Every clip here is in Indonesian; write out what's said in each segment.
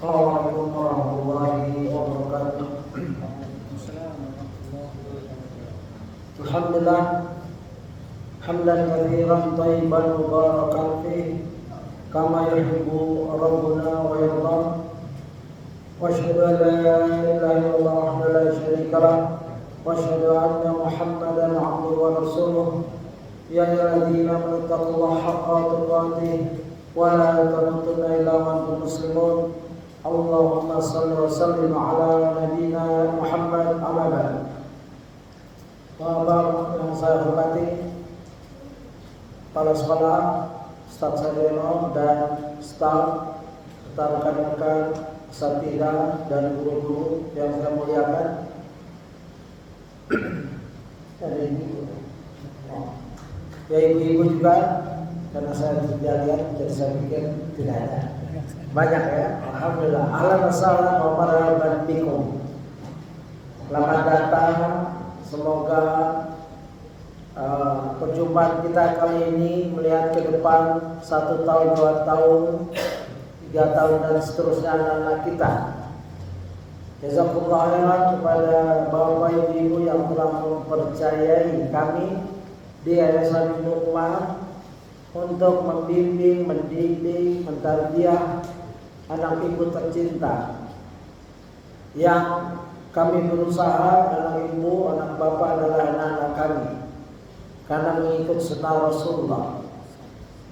Assalamualaikum warahmatullahi wabarakatuh. Alhamdulillah hamdan katsiran thayyiban mubarakan fihi kama yuhibbu rabbuna wa yarda. Wa asyhadu an la ilaha illallah wahdahu la syarika lah wa asyhadu anna Muhammadan 'abduhu wa rasuluh. Ya ayyuhalladzina amanu taqullaha haqqa tuqatih wa la tamutunna illa wa antum muslimun. Allahumma salli wa sallim ala nabiyyina Muhammad amma ba'd. Bapak yang saya hormati, kepala sekolah, staf sarjana dan staf serta rekan-rekan asatidzah dan guru-guru yang saya muliakan. Dan ya ibu-ibu juga, karena saya tidak lihat, jadi saya pikir tidak ada. Banyak ya, alhamdulillah. Ahlan wa sahlan wa marhaban bikum. Selamat datang. Semoga perjumpaan kita kali ini melihat ke depan 1 tahun, 2 tahun, 3 tahun dan seterusnya anak-anak kita. Jazakumullah khairan kepada bapak ibu yang telah mempercayai kami di Yayasan Hikmah untuk membimbing, mendidik, mentarbiyah anak ibu tercinta yang kami berusaha. Anak ibu, anak bapak adalah anak-anak kami karena mengikut sunnah Rasulullah.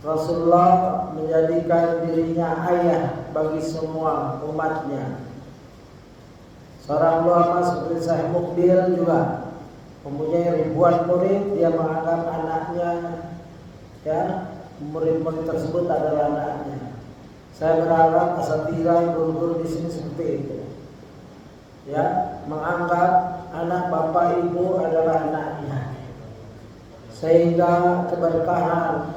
Rasulullah menjadikan dirinya ayah bagi semua umatnya. Seorang ulama seperti Syekh Mukbil juga mempunyai ribuan murid. Dia menganggap anaknya, ya, murid-murid tersebut adalah anaknya. Saya berharap asatidzah guru-guru di sini seperti itu, ya, menganggap anak bapak ibu adalah anaknya, sehingga keberkahan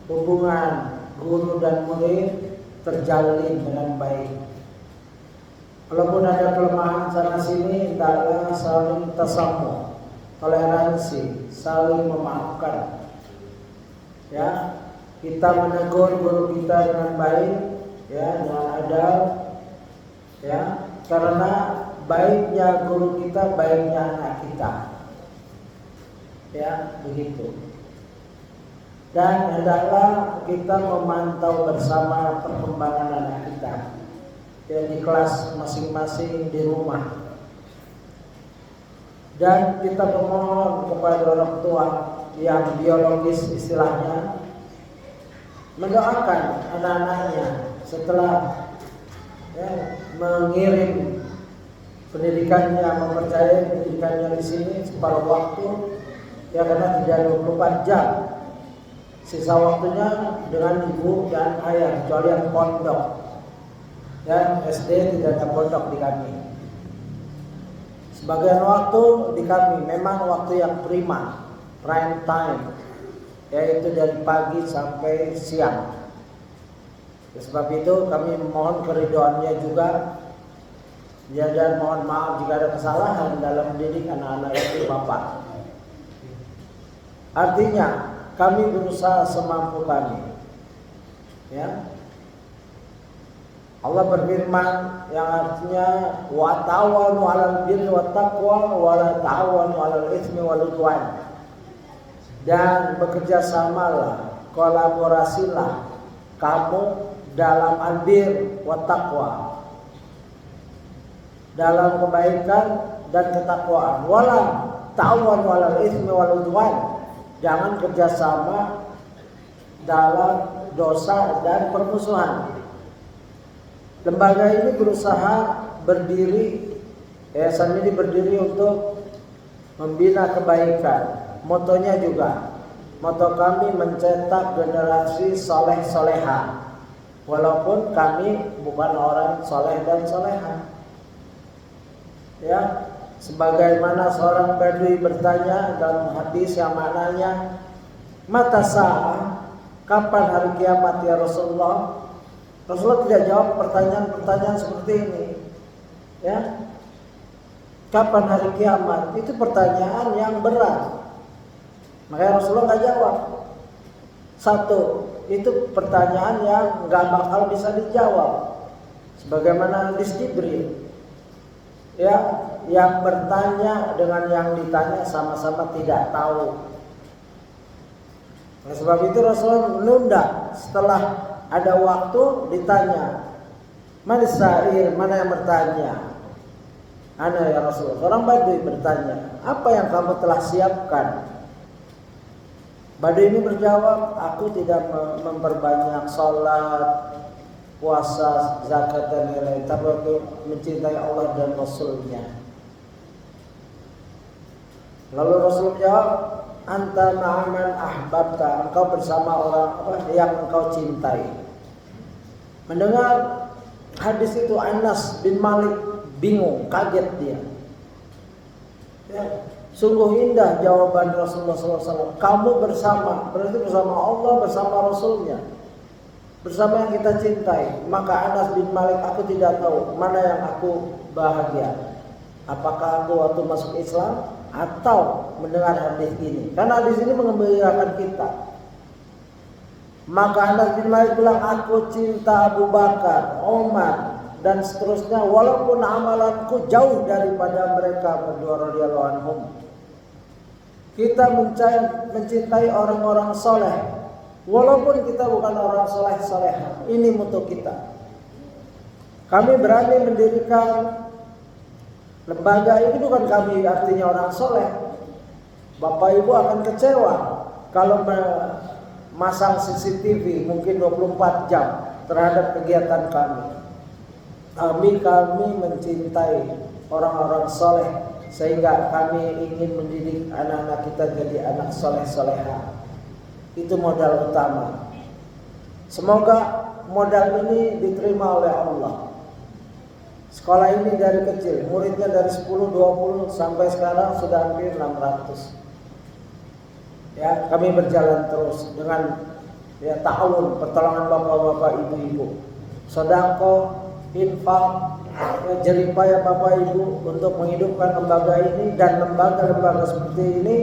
hubungan guru dan murid terjalin dengan baik. Walaupun ada kelemahan sana sini, hendaklah saling tasamuh, toleransi, saling memaafkan. Ya, kita menegur guru kita dengan baik, ya, dengan adab, ya, karena baiknya guru kita, baiknya anak kita, ya, begitu. Dan hendaklah kita memantau bersama perkembangan anak kita, ya, di kelas masing-masing di rumah. Dan kita memohon kepada orang tua yang biologis istilahnya mendoakan anak-anaknya setelah, ya, mengirim pendidikannya, mempercayai pendidikannya di sini separuh waktu, ya, karena tidak 24 jam. Sisa waktunya dengan ibu dan ayah, kecuali yang pondok. Dan SD tidak ada pondok di kami. Sebagian waktu di kami memang waktu yang prima, prime time, yaitu dari pagi sampai siang. Sebab itu kami memohon keridhoannya juga, ya, dan mohon maaf jika ada kesalahan dalam mendidik anak-anak itu bapak. Artinya kami berusaha semampu kami, ya. Allah berfirman yang artinya wa ta'awanu 'alal birri wat taqwa wa la ta'awanu 'alal itsmi wal 'udwan. Dan bekerja samalah, kolaborasilah kamu dalam albir wa taqwa, dalam kebaikan dan ketakwaan. Wala ta'awanu 'alal itsmi wal 'udwan. Jangan kerjasama dalam dosa dan permusuhan. Lembaga ini berusaha berdiri, yayasan ini berdiri untuk membina kebaikan. Motonya juga, moto kami mencetak generasi soleh soleha. Walaupun kami bukan orang soleh dan soleha, ya, sebagaimana seorang badui bertanya dalam hadis yang maknanya, mata sa'ah, kapan hari kiamat ya Rasulullah? Rasulullah tidak jawab pertanyaan-pertanyaan seperti ini, ya. Kapan hari kiamat? Itu pertanyaan yang berat. Makanya Rasulullah nggak jawab. Satu, itu pertanyaan yang nggak bakal bisa dijawab. Sebagaimana hadis Jibril, ya, yang bertanya dengan yang ditanya sama-sama tidak tahu. Oleh sebab itu Rasulullah menunda setelah ada waktu ditanya, "Man sa'il?" Mana yang bertanya? Ana ya Rasulullah. Orang Badui bertanya, "Apa yang kamu telah siapkan?" Badui ini berjawab, "Aku tidak memperbanyak salat, puasa, zakat dan lain-lain, tapi aku mencintai Allah dan Rasulnya." Lalu Rasul menjawab, "Anta ma'aman ahbabta." Engkau bersama orang yang engkau cintai. Mendengar hadis itu Anas bin Malik bingung, kaget dia. Ya, sungguh indah jawaban Rasulullah SAW. Kamu bersama, berarti bersama Allah, bersama Rasulnya, bersama yang kita cintai. Maka Anas bin Malik, aku tidak tahu mana yang aku bahagia. Apakah aku waktu masuk Islam atau mendengar hadis ini? Karena hadis ini mengembirakan kita. Maka Anas bin Malik bilang, aku cinta Abu Bakar, Umar, dan seterusnya, walaupun amalanku jauh daripada mereka berdua radhiyallahu anhum. Kita mencintai orang-orang soleh, walaupun kita bukan orang soleh-soleh. Ini mutu kita. Kami berani mendirikan lembaga ini, bukan kami artinya orang soleh. Bapak Ibu akan kecewa kalau masang CCTV mungkin 24 jam terhadap kegiatan kami. Kami mencintai orang-orang soleh, sehingga kami ingin mendidik anak-anak kita jadi anak soleh-soleha. Itu modal utama. Semoga modal ini diterima oleh Allah. Sekolah ini dari kecil, muridnya dari 10-20 sampai sekarang sudah hampir 600. Ya, kami berjalan terus dengan ta'awun, pertolongan bapak-bapak, ibu-ibu, sedekah, infak, jeripaya Bapak Ibu untuk menghidupkan lembaga ini dan lembaga-lembaga seperti ini,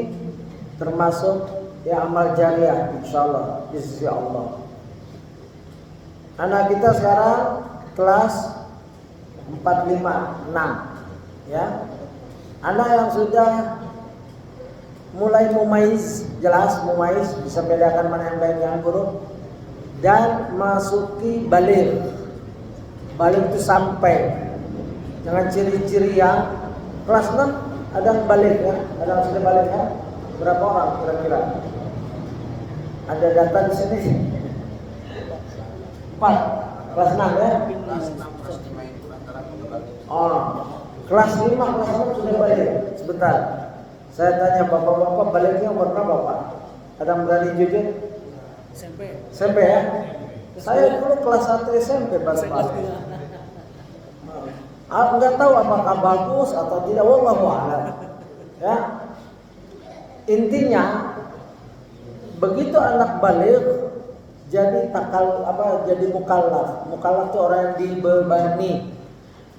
termasuk amal jariah insyaallah di sisi Allah. Anak kita sekarang kelas 4, 5, 6 ya. Anak yang sudah mulai mumaiz, jelas mumaiz, bisa bedakan mana yang baik yang buruk, dan masuki baligh. Balik itu sampai dengan ciri-ciri yang kelas 6 ada yang balik ya, ada yang sudah balik ya. Berapa orang kira-kira? Ada data di sini? 4, kelas 6 ya. Oh, kelas 5, kelas 6 sudah balik. Sebentar, saya tanya bapak-bapak, baliknya umur berapa Pak? Ada yang berani jujur? SMP ya? Saya dulu kelas 1 SMP balik. Enggak tahu apakah bagus atau tidak, wallahu a'lam. Ya. Intinya begitu anak baligh jadi jadi mukallaf. Mukallaf itu orang yang dibebani.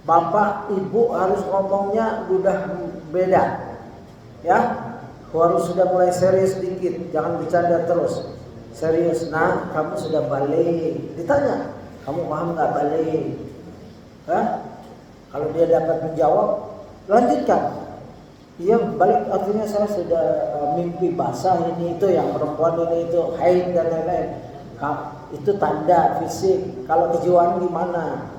Bapak ibu harus ngomongnya udah beda. Ya. Harus sudah mulai serius sedikit, jangan bercanda terus. Serius, nah kamu sudah balik. Ditanya, kamu paham nggak balik? Kalau dia dapat menjawab, lanjutkan. Iya, balik artinya saya sudah mimpi basah ini itu, yang perempuan ini itu haid dan lain-lain. Itu tanda fisik. Kalau kejiwaan gimana?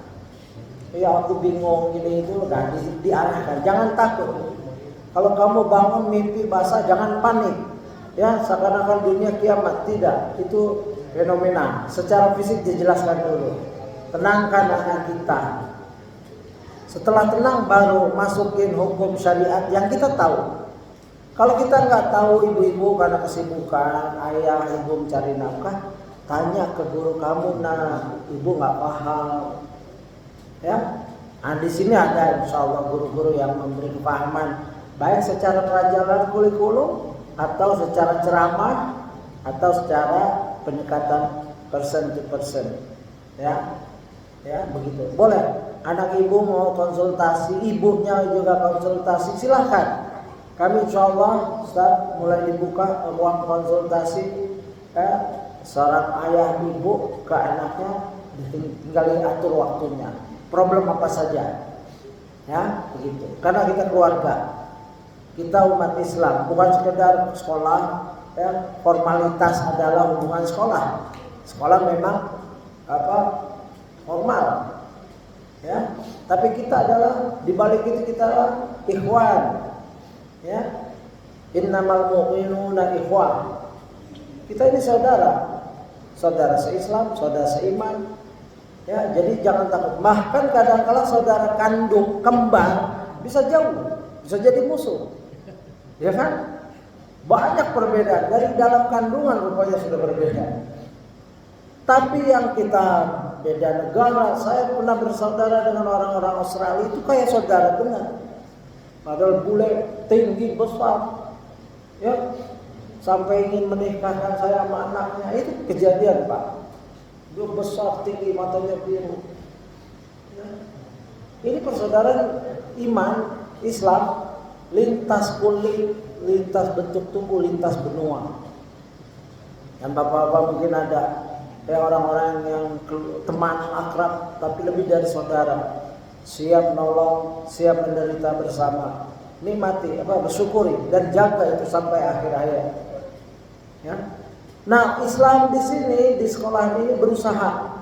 Ya aku bingung ini itu, nah diarahkan. Jangan takut. Kalau kamu bangun mimpi basah, jangan panik. Ya, seakan-akan dunia kiamat. Tidak, itu fenomena. Secara fisik dijelaskan dulu. Tenangkan anak kita. Setelah tenang baru masukin hukum syariat yang kita tahu. Kalau kita nggak tahu, ibu-ibu karena kesibukan, ayah ibu mencari nafkah, tanya ke guru kamu, nah ibu nggak paham. Ya, nah di sini ada insya Allah guru-guru yang memberi kepahaman, baik secara pelajaran kurikulum, atau secara ceramah, atau secara pendekatan person to person, ya begitu. Boleh, anak ibu mau konsultasi, ibunya juga konsultasi, silahkan. Kami insya Allah Ustaz mulai dibuka ruang konsultasi, seorang ayah ibu ke anaknya, tinggal atur waktunya. problem apa saja. Ya, begitu. Karena kita keluarga. Kita umat Islam, bukan sekedar sekolah, ya, formalitas adalah hubungan sekolah. Sekolah memang formal. Ya, tapi kita adalah di balik itu kita adalah ikhwan. Ya. Innamal mu'minuna ikhwan. Kita ini saudara. Saudara se-Islam, saudara seiman. Ya, jadi jangan takut. Bahkan kadang-kala saudara kandung kembar bisa jauh, bisa jadi musuh. Ya kan? Banyak perbedaan dari dalam kandungan rupanya sudah berbeda. Tapi yang kita beda negara, saya pernah bersaudara dengan orang-orang Australia itu kayak saudara benar. Padahal bule, tinggi, besar. Ya, sampai ingin menikahkan saya sama anaknya, itu kejadian Pak. Dia besar, tinggi, matanya biru. Ya. Ini persaudaraan iman, Islam, lintas kulit, lintas bentuk tubuh, lintas benua. Yang bapak-bapak mungkin ada ya orang-orang yang teman akrab, tapi lebih dari saudara. Siap nolong, siap menderita bersama. Nikmati, bersyukuri dan jaga itu sampai akhir hayat. Ya. Nah, Islam di sini, di sekolah ini berusaha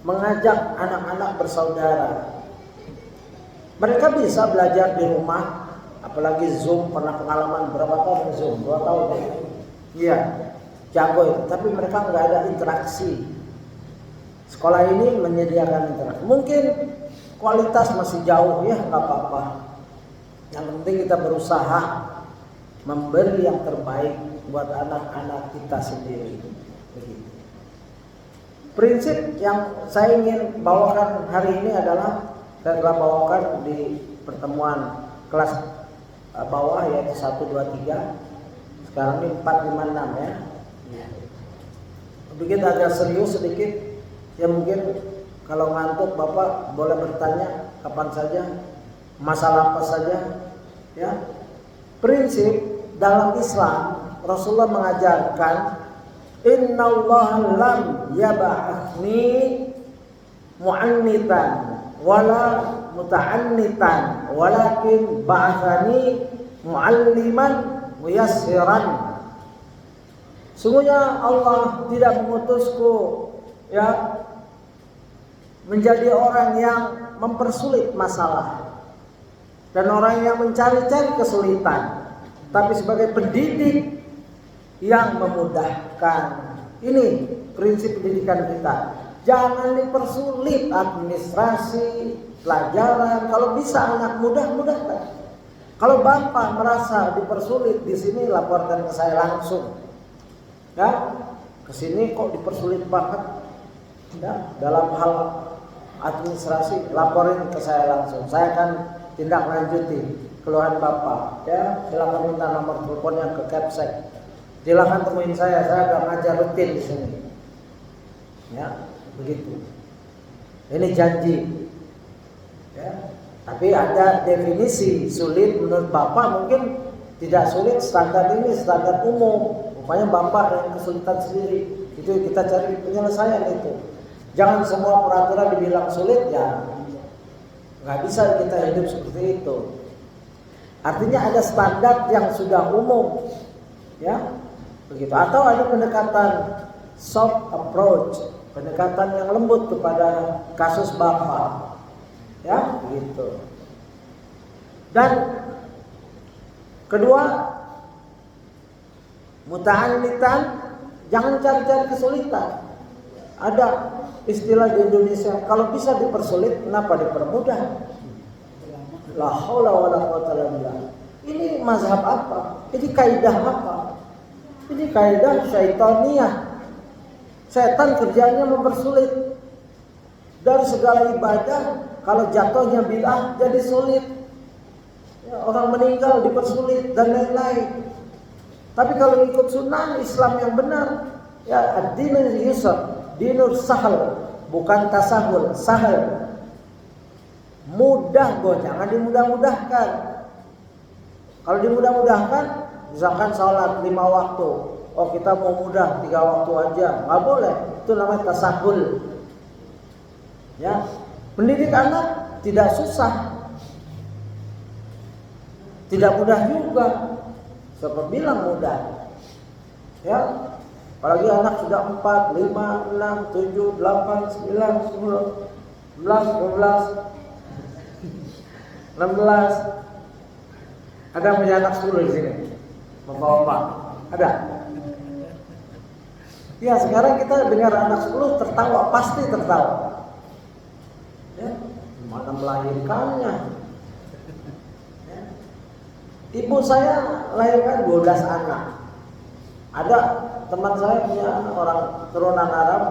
mengajak anak-anak bersaudara. Mereka bisa belajar di rumah, apalagi Zoom, pernah pengalaman berapa tahun Zoom? 2 tahun ya? Iya, jago itu. Tapi mereka nggak ada interaksi. Sekolah ini menyediakan interaksi. Mungkin kualitas masih jauh ya, nggak apa-apa. Yang penting kita berusaha memberi yang terbaik buat anak-anak kita sendiri. Begitu. Prinsip yang saya ingin bawakan hari ini adalah saya telah bawakan di pertemuan kelas bawah yaitu 1, 2, 3. Sekarang ini 4, 5, 6 ya. Begitu agak serius sedikit. Ya mungkin kalau ngantuk Bapak boleh bertanya kapan saja, masalah apa saja. Ya. Prinsip dalam Islam Rasulullah mengajarkan innallaha lam yab'athni mu'annitan wala muta'annitan walakin ba'athani mu'alliman muyassiran. Sungguhnya Allah tidak mengutusku ya menjadi orang yang mempersulit masalah dan orang yang mencari-cari kesulitan, tapi sebagai pendidik yang memudahkan. Ini prinsip pendidikan kita. Jangan dipersulit administrasi, pelajaran. Kalau bisa anak mudah-mudahkan. Kalau bapak merasa dipersulit di sini, laporkan ke saya langsung. Ya, ke sini kok dipersulit banget. Ya, dalam hal administrasi, laporin ke saya langsung. Saya akan tindak lanjuti keluhan bapak. Ya, silakan minta nomor teleponnya ke Capsek. Silakan temuin saya akan ngajar rutin di sini. Ya, begitu. Ini janji. Ya, tapi ada definisi sulit menurut bapak, mungkin tidak sulit standar ini, standar umum. Rupanya bapak yang kesulitan sendiri. Itu kita cari penyelesaian itu. Jangan semua peraturan dibilang sulit, ya nggak bisa kita hidup seperti itu. Artinya ada standar yang sudah umum, ya begitu. Atau ada pendekatan soft approach, pendekatan yang lembut kepada kasus bapak, ya begitu. Dan kedua, muta'annitan, jangan cari-cari kesulitan. Ada istilah di Indonesia, kalau bisa dipersulit, kenapa dipermudah? La haula wala quwwata illa billah. Ini mazhab apa? Ini kaidah apa? Ini kaidah syaitaniyah. Setan kerjanya mempersulit. Dari segala ibadah, kalau jatuhnya bid'ah jadi sulit. Ya, orang meninggal dipersulit dan lain-lain. Tapi kalau ikut sunnah Islam yang benar, ya ad-dinul yusr. Dinur sahal, bukan tasahul, sahal. Mudah kok, jangan dimudah-mudahkan. Kalau dimudah-mudahkan, misalkan sholat 5 waktu, oh kita mau mudah 3 waktu aja, nggak boleh. Itu namanya tasahul. Ya, Mendidik anak tidak susah, tidak mudah juga. Siapa bilang mudah? Ya, apalagi anak sudah 4, 5, 6, 7, 8, 9, 10, 11, 12, 16. Ada punya anak 10 di sini? Bapak-bapak, ada? Ya, sekarang kita dengar anak 10 tertawa, pasti tertawa. Ya, mana melahirkannya? Ya. Ibu saya lahirkan 12 anak. Ada teman saya punya orang keturunan Arab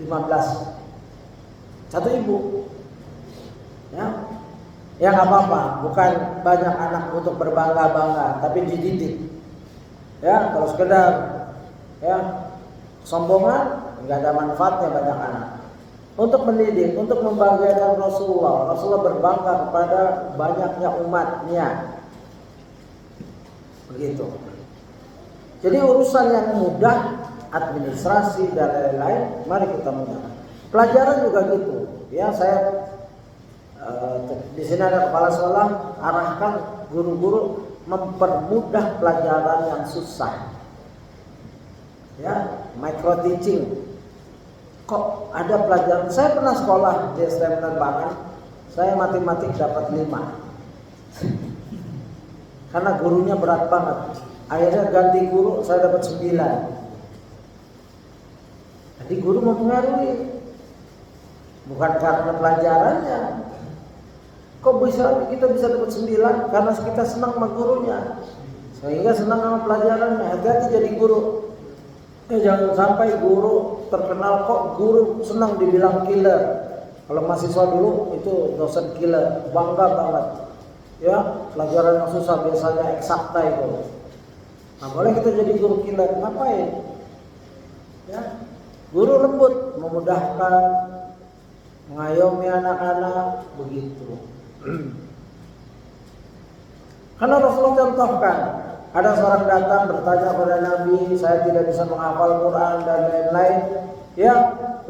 15. Satu ibu. Ya. Ya nggak apa-apa, bukan banyak anak untuk berbangga-bangga, tapi dididik. Ya, kalau sekedar ya sombongan nggak ada manfaatnya banyak anak. Untuk mendidik, untuk membahagiakan Rasulullah berbangga kepada banyaknya umatnya. Begitu. Jadi urusan yang mudah, administrasi dan lain-lain, mari kita mulai. Pelajaran juga gitu. Ya, saya di sini ada kepala sekolah, arahkan guru-guru mempermudah pelajaran yang susah. Ya, micro teaching. Kok ada pelajaran? Saya pernah sekolah di STM Penerbangan, saya matematik dapat 5. Karena gurunya berat banget. Akhirnya ganti guru, saya dapat 9. Jadi guru mempengaruhi, bukan karena pelajarannya. Kok kita bisa dapat 9? Karena kita senang sama gurunya, sehingga senang sama pelajarannya. Hati-hati jadi guru. Jangan sampai guru terkenal, kok guru senang dibilang killer. Kalau mahasiswa dulu itu dosen killer, bangga banget. Ya, pelajaran yang susah biasanya eksakta itu. Nah, boleh kita jadi guru killer, ngapain? Ya, guru lembut, memudahkan, mengayomi anak-anak, begitu. Karena Rasulullah contohkan, ada seorang datang bertanya kepada Nabi, saya tidak bisa menghafal Quran dan lain-lain. Ya,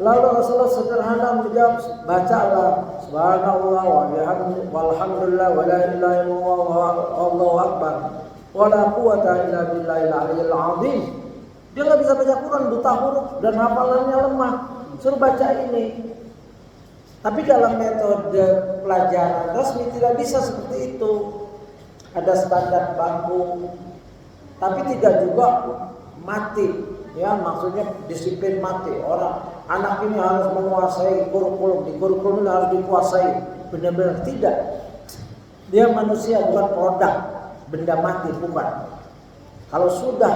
lalu Rasulullah sederhana menjawab, bacalah subhanallah walhamdulillah wa la ilaha illallah wallahu akbar wala quwata illa billahil aliyyil azim. Dia nggak bisa baca Quran, buta huruf dan hafalannya lemah. Suruh baca ini. Tapi dalam metode pelajaran resmi tidak bisa seperti itu. Ada standar baku, tapi tidak juga mati. Ya, maksudnya disiplin mati. Orang anak ini harus menguasai kurikulum, di kurikulum ini harus dikuasai. Benar-benar tidak. Dia manusia, bukan produk. Benda mati, bukan. Kalau sudah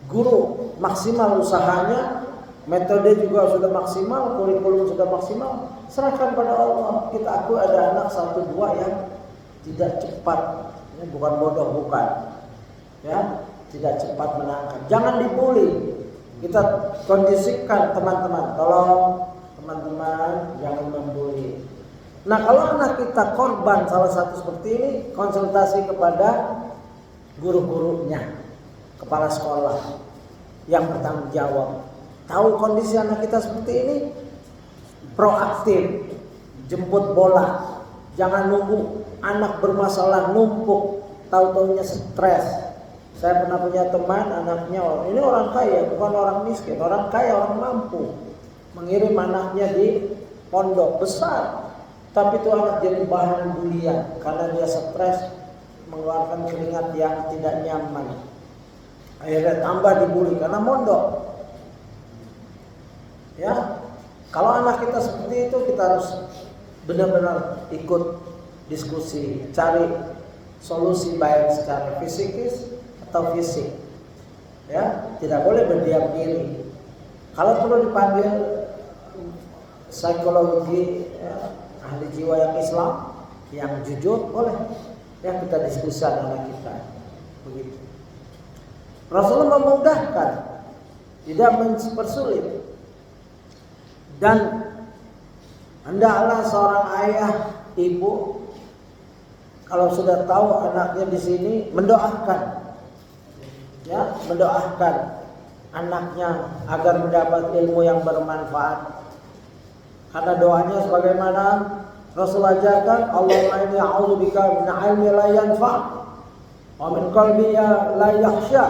guru maksimal usahanya, metode juga sudah maksimal, kurikulum sudah maksimal, serahkan pada Allah. Kita akui ada anak 1-2 yang tidak cepat, ya, bukan bodoh, bukan, ya, tidak cepat menangkap. Jangan dibully. Kita kondisikan teman-teman, tolong teman-teman jangan membuli. Nah, kalau anak kita korban salah satu seperti ini, konsultasi kepada guru-gurunya, kepala sekolah yang bertanggung jawab. Tahu kondisi anak kita seperti ini, proaktif, jemput bola. Jangan nunggu anak bermasalah numpuk, tahu-taunya stres. Saya pernah punya teman, anaknya ini orang kaya, bukan orang miskin, orang kaya, orang mampu, mengirim anaknya di pondok besar. Tapi itu anak jadi bahan bulian karena dia stres, mengeluarkan keringat yang tidak nyaman. Akhirnya tambah dibully karena mondok. Ya, kalau anak kita seperti itu, kita harus benar-benar ikut diskusi, cari solusi baik secara fisikis atau fisik. Ya, tidak boleh berdiam diri. Kalau perlu dipanggil psikologi, ya, ahli jiwa yang Islam, yang jujur, boleh. Ya, kita diskusikan anak kita. Begitu. Rasulullah memudahkan, tidak mempersulit. Dan hendaklah seorang ayah, ibu, kalau sudah tahu anaknya di sini, mendoakan, ya, mendoakan anaknya agar mendapat ilmu yang bermanfaat. Karena doanya sebagaimana Rasul ajarkan, Allahumma inni a'udzubika min ilmi la yanfa' wa min qalbi la yakhsha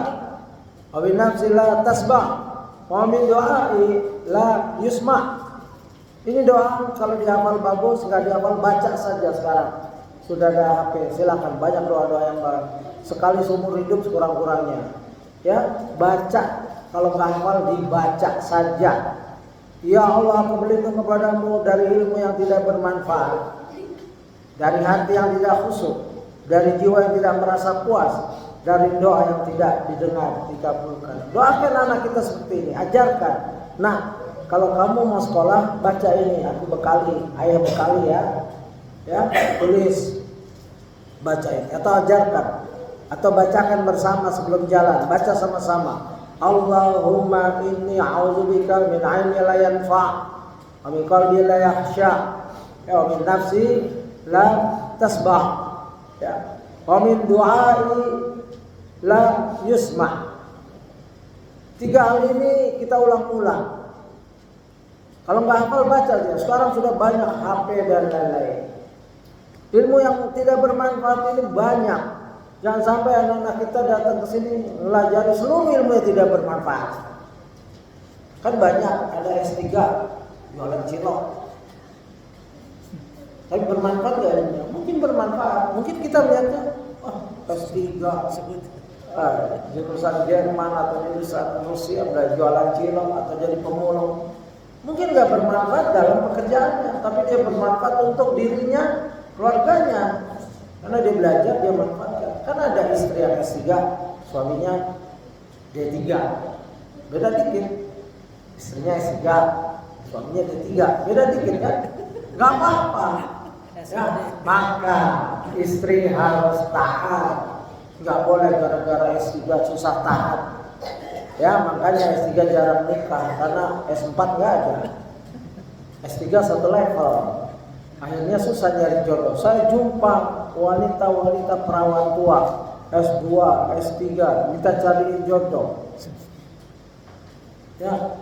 wa min nafsi la tasba' wa min du'ai la yusma'. Ini doa kalau dihafal bagus, nggak dihafal baca saja sekarang. Sudah ada HP, silakan, banyak doa-doa yang baik. Sekali seumur hidup sekurang-kurangnya. Ya, baca. Kalau nggak hafal dibaca saja. Ya Allah, aku berlindung kepadamu dari ilmu yang tidak bermanfaat, dari hati yang tidak khusyuk, dari jiwa yang tidak merasa puas, dari doa yang tidak didengar, dikabulkan. Doakan anak kita seperti ini, ajarkan. Nah, kalau kamu mau sekolah, baca ini, aku bekali, ayah bekali ya. Ya, tulis, baca ini, atau ajarkan, atau bacakan bersama sebelum jalan, baca sama-sama. Allahumma inni a'udzubika min ilmi la yanfa' wa min qalbi la yakhsha wa min nafsi la tasbah ya wa min du'ai la yusma'. 3 hal ini kita ulang-ulang. Kalau nggak hafal baca aja. Sekarang sudah banyak HP dan lain-lain. Ilmu yang tidak bermanfaat ini banyak. Jangan sampai anak-anak kita datang ke sini melajari seluruh ilmu yang tidak bermanfaat. Kan banyak ada S3 jualan cilok. Tapi bermanfaat nggak ilmunya? Mungkin bermanfaat. Mungkin kita melihatnya, S3 jurusan Jerman atau jurusan Rusia udah jualan cilok atau jadi pemulung. Mungkin nggak bermanfaat dalam pekerjaannya, tapi dia bermanfaat untuk dirinya, keluarganya. Karena dia belajar, dia manfaatkan. Karena ada istri yang S3, suaminya D3. Beda dikit. Istrinya S3, suaminya D3. Beda dikit kan? Gak apa-apa. Ya, maka istri harus taat. Gak boleh gara-gara S3 susah taat. Ya, makanya S3 jarang nikah. Karena S4 gak ada. S3 satu level. Akhirnya susah nyari jodoh. Saya jumpa wanita-wanita perawan tua S2, S3 minta cariin jodoh. Ya,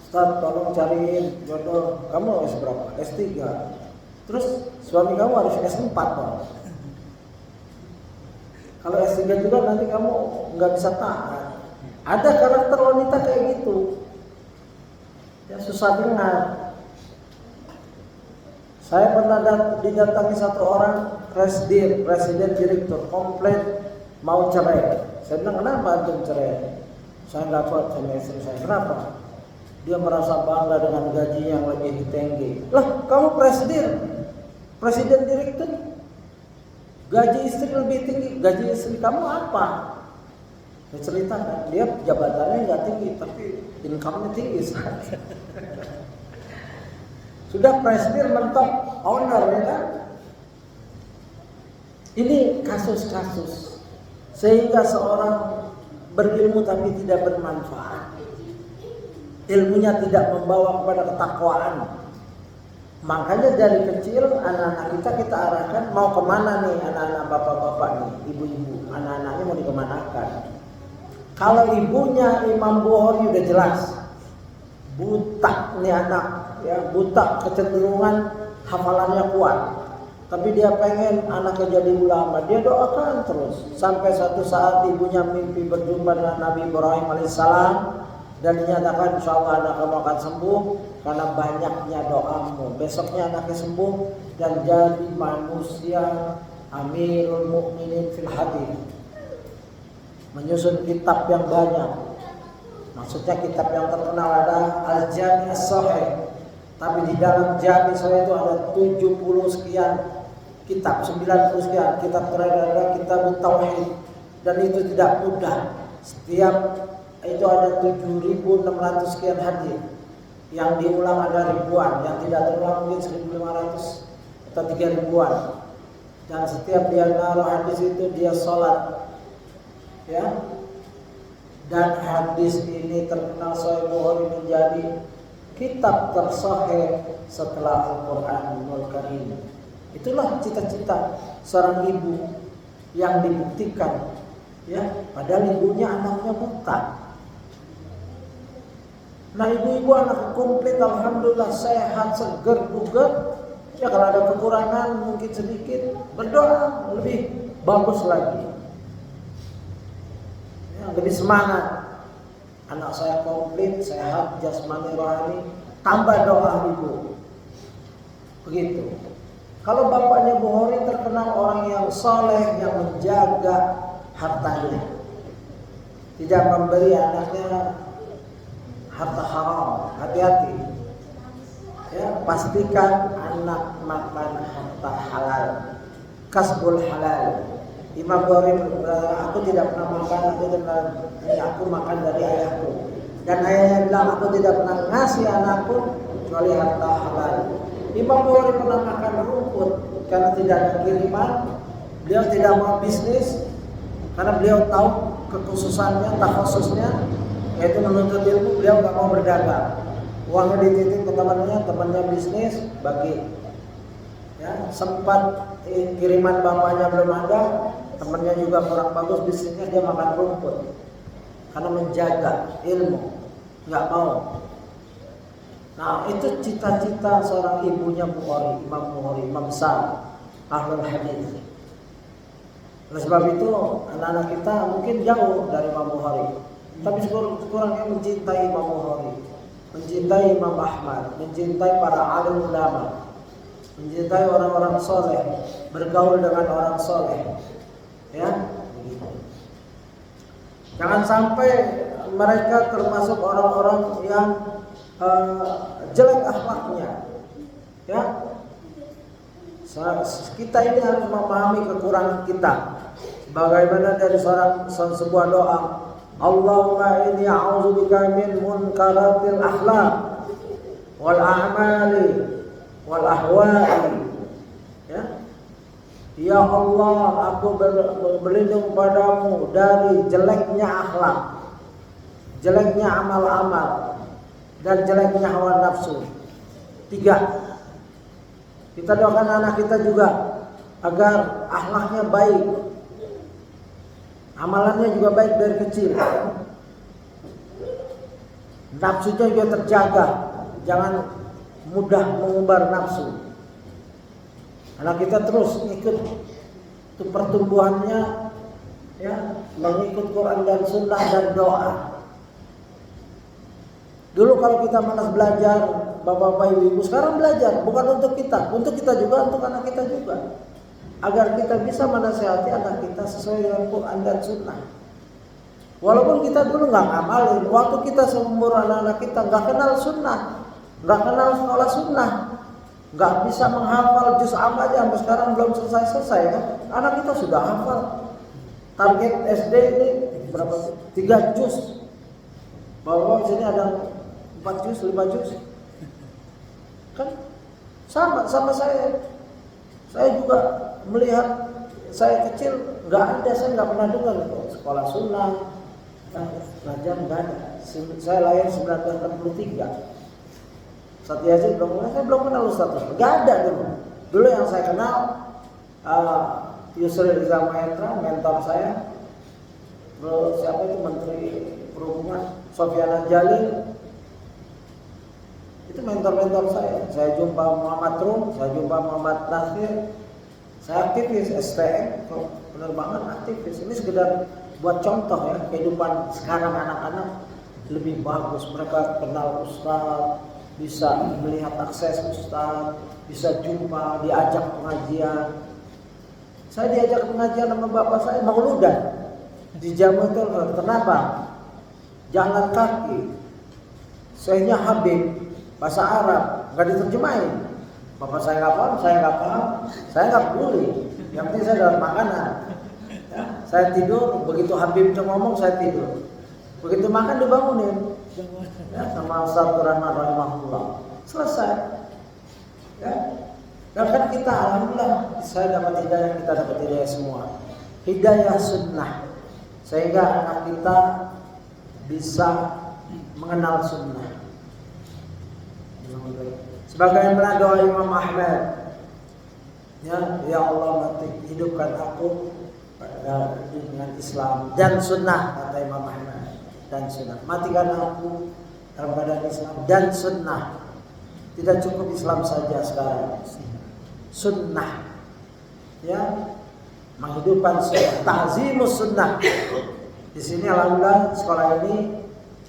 Ustaz tolong cariin jodoh. Kamu S berapa? S3. Terus suami kamu harus S4 dong. Kalau S3 juga nanti kamu nggak bisa taat. Ada karakter wanita kayak gitu. Ya susah dengar. Saya pernah didatangi satu orang presiden direktur komplain mau cerai. Saya bilang, kenapa antum cerai? Saya nggak kuat sama istri saya. Kenapa? Dia merasa bangga dengan gaji yang lebih tinggi. Lah, kamu presiden direktur, gaji istri lebih tinggi. Gaji istri kamu apa? Saya ceritakan, dia jabatannya nggak tinggi, tapi income-nya tinggi. Sudah presiden mentok owner ya kan? Ini kasus-kasus sehingga seorang berilmu tapi tidak bermanfaat. Ilmunya tidak membawa kepada ketakwaan. Makanya dari kecil anak-anak kita arahkan mau kemana nih anak-anak bapak-bapak nih, ibu-ibu, anak-anaknya mau dikemanakan. Kalau ibunya Imam Bukhari udah jelas buta nih anak. Ya, buta kecenderungan hafalannya kuat, tapi dia pengen anaknya jadi ulama, dia doakan terus sampai suatu saat ibunya mimpi berjumpa dengan Nabi Ibrahim alaihissalam dan dinyatakan insyaallah anak kamu akan sembuh karena banyaknya doamu. Besoknya anaknya sembuh dan jadi manusia Amirul Mukminin fil hadis, menyusun kitab yang banyak. Maksudnya kitab yang terkenal ada Al-Jami' As-Sahih. Tapi di dalam Jami' Sahih itu ada 70 sekian kitab, 90 sekian kitab, terakhir ada kitab Tauhid. Dan itu tidak mudah. Setiap itu ada 7.600 sekian hadis. Yang diulang ada ribuan, yang tidak terulang mungkin 1.500 atau 3.000-an. Dan setiap dia naruh hadis itu dia sholat. Ya. Dan hadis ini terkenal Sahih Bukhari menjadi kitab tersahih setelah Al-Qur'anul Karim. Itulah cita-cita seorang ibu yang dibuktikan, ya, padahal ibunya anaknya buta. Nah ibu-ibu anak komplit, alhamdulillah sehat, seger, bugar. Ya kalau ada kekurangan mungkin sedikit, berdoa lebih bagus lagi. Ya, lebih semangat. Anak saya komplit, sehat, jasmani, rohani, tambah doa ibu. Begitu. Kalau bapaknya Bu Hori terkenal orang yang soleh, yang menjaga hartanya, tidak memberi anaknya harta haram. Hati-hati. Ya, pastikan anak makan harta halal, kasbul halal. Imam Bukhari berkata, aku tidak pernah makan, aku makan dari ayahku. Dan ayahnya bilang, aku tidak pernah ngasih anakku kecuali harta halal. Imam Bukhari pernah makan rumput karena tidak ada kiriman. Beliau tidak mau bisnis karena beliau tahu kekhususannya, takhususnya, yaitu menuntut ilmu. Beliau nggak mau berdagang. Uangnya dititip ke temannya bisnis bagi. Ya, sempat kiriman bapaknya belum ada, temannya juga kurang bagus bisnisnya, dia makan rumput karena menjaga ilmu, nggak mau. Nah itu cita-cita seorang ibunya Bukhari, Imam Bukhari, Imam besar, ahlul hadis. Oleh sebab itu anak-anak kita mungkin jauh dari Imam Bukhari, tapi sekurang-kurangnya mencintai Imam Bukhari, mencintai Imam Ahmad, mencintai para alim ulama, mencintai orang-orang soleh, bergaul dengan orang soleh. Ya, begitu. Jangan sampai mereka termasuk orang-orang yang jelek akhlaknya. Ya, kita ini harus memahami kekurangan kita. Bagaimana dari sebuah doa, Allahumma inni a'udzubika min munkaratil akhlaq wal a'mali wal ahwa'i. Ya Allah, aku berlindung padamu dari jeleknya akhlak, jeleknya amal-amal, dan jeleknya hawa nafsu. 3. Kita doakan anak kita juga agar akhlaknya baik, amalannya juga baik dari kecil, nafsunya juga terjaga, jangan mudah mengumbar nafsu. Anak kita terus ikut itu pertumbuhannya, ya, mengikut Quran dan Sunnah dan doa. Dulu kalau kita malas belajar, bapak-bapak, ibu-ibu, sekarang belajar bukan untuk kita juga, untuk anak kita juga, agar kita bisa menasihati anak kita sesuai dengan Quran dan Sunnah. Walaupun kita dulu nggak ngamalin, waktu kita seumur anak-anak kita nggak kenal Sunnah, nggak kenal sekolah Sunnah, nggak bisa menghafal juz amma aja, sampai sekarang belum selesai kan? Anak kita sudah hafal. Target SD ini berapa? 3 juz. Bahwa sini ada 4 juz, 5 juz. Kan sama saya. Saya juga melihat saya kecil nggak ada, saya nggak pernah dengar sekolah sunnah, belajar nggak ada. Saya lahir 1963. Ustaz Yazid saya belum kenal Ustaz. Nggak ada dulu. Dulu yang saya kenal Yusril Iza Mahendra, mentor saya. Terus siapa itu Menteri Perhubungan, Sofyan Jalil. Itu mentor-mentor saya. Saya jumpa Muhammad Rum, saya jumpa Muhammad Nasir. Saya aktivis STM, penerbangan aktivis. Ini sekedar buat contoh ya, kehidupan sekarang anak-anak lebih bagus. Mereka kenal Ustaz, bisa melihat akses Ustaz, bisa jumpa, diajak pengajian. Saya diajak pengajian sama bapak saya mauludan di Jamatul. Kenapa? Jalan kaki. Syekhnya Habib, bahasa Arab, nggak diterjemahin. Bapak saya nggak paham, saya nggak peduli. Yang penting saya dapat makanan. Ya, saya tidur, begitu Habib ngomong saya tidur. Begitu makan dibangunin. Ya, sama Ustaz Rahman rahimahullah. Selesai. Ya. Dan kan kita alhamdulillah saya dapat hidayah, kita dapat hidayah semua. Hidayah sunnah. Sehingga anak kita bisa mengenal sunnah. Sebagaimana doa Imam Ahmad. Ya Allah, mati hidupkan aku dengan Islam dan sunnah, kata Imam Ahmad, dan sunnah. Matikan aku dalam keadaan Islam dan sunnah. Tidak cukup Islam saja sekarang, sunnah, ya, menghidupkan sunnah, ta'zimus sunnah. Di sini alhamdulillah sekolah ini,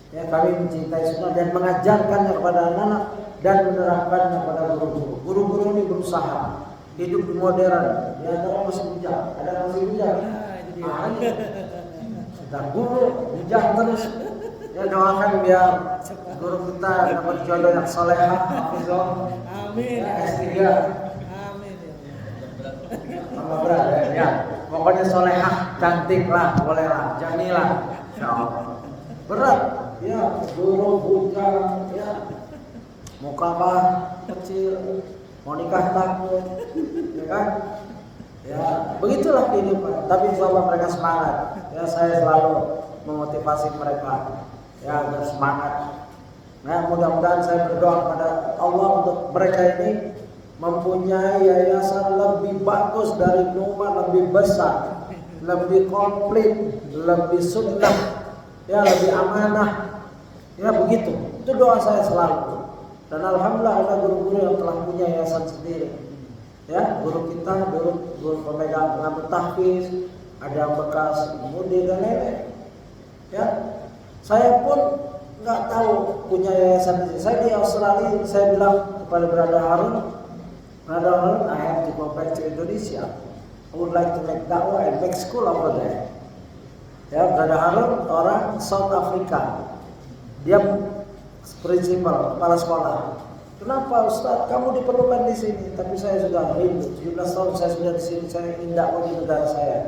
ya, kami mencintai sunnah dan mengajarkannya kepada anak-anak dan menerapkannya kepada guru-guru. Guru-guru ini berusaha hidup di modern. Ya, ada masih bujang, ada masih bujang. Dan guru bujang terus. Ya, doakan biar guru kita dapat jodoh yang solehah. Amin. Ya, S3. Amin. Sama berat ya. Pokoknya solehah, cantik lah, boleh lah, jamilah. Insyaallah. Berat, ya, guru bujang, ya, muka bah kecil, mau nikah takut, ya kan? Ya, begitulah kehidupan. Tapi insyaallah mereka semangat. Ya, saya selalu memotivasi mereka, ya, agar semangat. Nah, mudah-mudahan saya berdoa kepada Allah untuk mereka ini mempunyai yayasan lebih bagus dari Numa, lebih besar, lebih komplit, lebih sunnah, ya, lebih amanah, ya, begitu. Itu doa saya selalu. Dan alhamdulillah ada guru-guru yang telah punya yayasan sendiri. Ya, guru kita dulu guru pemegang pengambil tahfiz, ada yang bekas mudi dan lain-lain. Ya, saya pun nggak tahu punya yayasan di sini. Saya di Australia, saya bilang kepada Brother Harun, I have to go back to Indonesia. I would like to make dakwah and make school over there. Ya, Brother Harun orang South Africa. Dia prinsipal, kepala sekolah. Kenapa Ustaz? Kamu diperlukan di sini, tapi saya sudah rindu. 17 tahun saya sudah di sini, saya ingin dakwah di negara saya.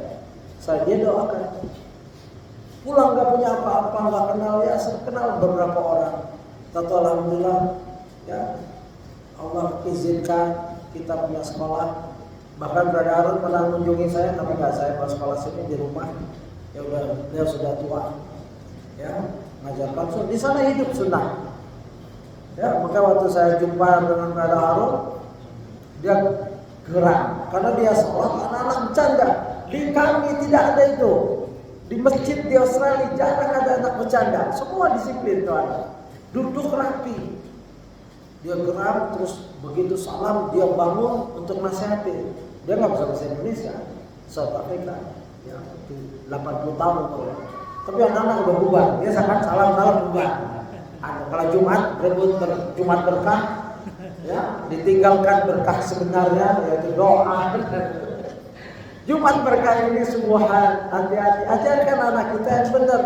Dia doakan. Pulang nggak punya apa-apa, nggak kenal, ya, saya kenal beberapa orang. Tapi alhamdulillah, ya, Allah izinkan kita punya sekolah. Bahkan Brother Harun pernah mengunjungi saya, tapi nggak, saya pas sekolah sini di rumah. Ya udah, dia sudah tua. Ya, mengajarkan sunnah. Di sana hidup sunnah. Ya, maka waktu saya jumpa dengan Brother Harun, dia geram karena dia sholat, anak-anak bercanda. Di kami tidak ada itu. Di masjid di Australia jarang ada anak bercanda. Semua disiplin tuan. Duduk rapi. Dia geram, terus begitu salam dia bangun untuk nasihatin. Dia nggak bisa bahasa Indonesia, South Africa. Ya, 80 tahun umurnya. Tapi anak-anak udah bubar. Dia sangat salam bubar. Kalau Jumat berebut Jumat berkah, ya, ditinggalkan berkah sebenarnya, yaitu doa. Jumat berkah ini sebuah hati-hati. Ajarkan anak kita yang benar.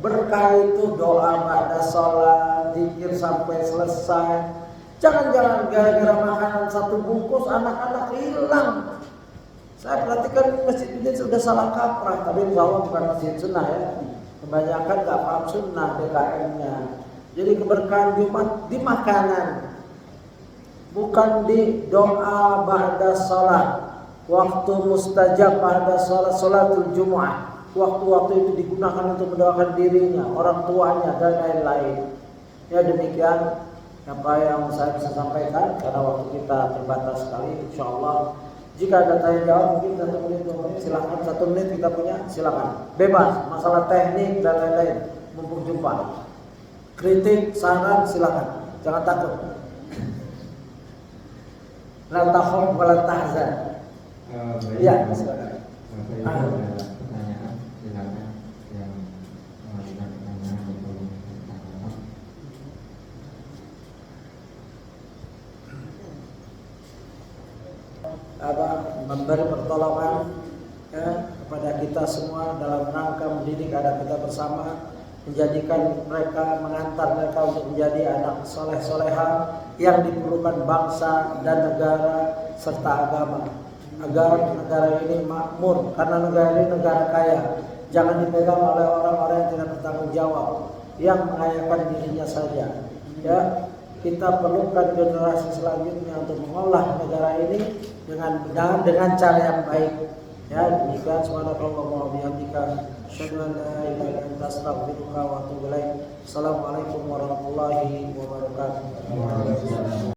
Berkah itu doa pada sholat, zikir sampai selesai. Jangan-jangan gara-gara makanan satu bungkus anak-anak hilang. Saya perhatikan masjid ini sudah salah kaprah, tapi insya Allah bukan masjid sunnah, ya. Kebanyakan nggak paham sunnah DKM-nya. Jadi keberkahan Jumat di makanan, bukan di doa ba'da salat. Waktu mustajab ba'da salat, salatul Jumu'ah. Waktu-waktu itu digunakan untuk mendoakan dirinya, orang tuanya, dan lain-lain. Ya, demikian apa yang saya bisa sampaikan karena waktu kita terbatas sekali. Insyaallah jika ada tanya jawab mungkin 1 menit, 2 menit, silakan. 1 menit kita punya, silakan. Bebas, masalah teknik dan lain-lain. Mumpung jumpa. Kritik, saran, silakan. Jangan takut. La takhaf wa la tahzan. Iya, silakan. Pertanyaan, silakan yang mengajukan pertanyaan untuk memberi pertolongan, ya, kepada kita semua dalam rangka mendidik anak kita bersama, menjadikan mereka, mengantar mereka untuk menjadi anak soleh-soleha yang diperlukan bangsa dan negara serta agama, agar negara ini makmur, karena negara ini negara kaya. Jangan dipegang oleh orang-orang yang tidak bertanggung jawab, yang mengayakan dirinya saja. Ya, kita perlukan generasi selanjutnya untuk mengolah negara ini dengan benar, dengan cara yang baik. Ya, demikian. Subhanallah wa bihamdika, asyhadu an la ilaha illa anta, astaghfiruka wa atubu ilaik. Assalamualaikum warahmatullahi wabarakatuh.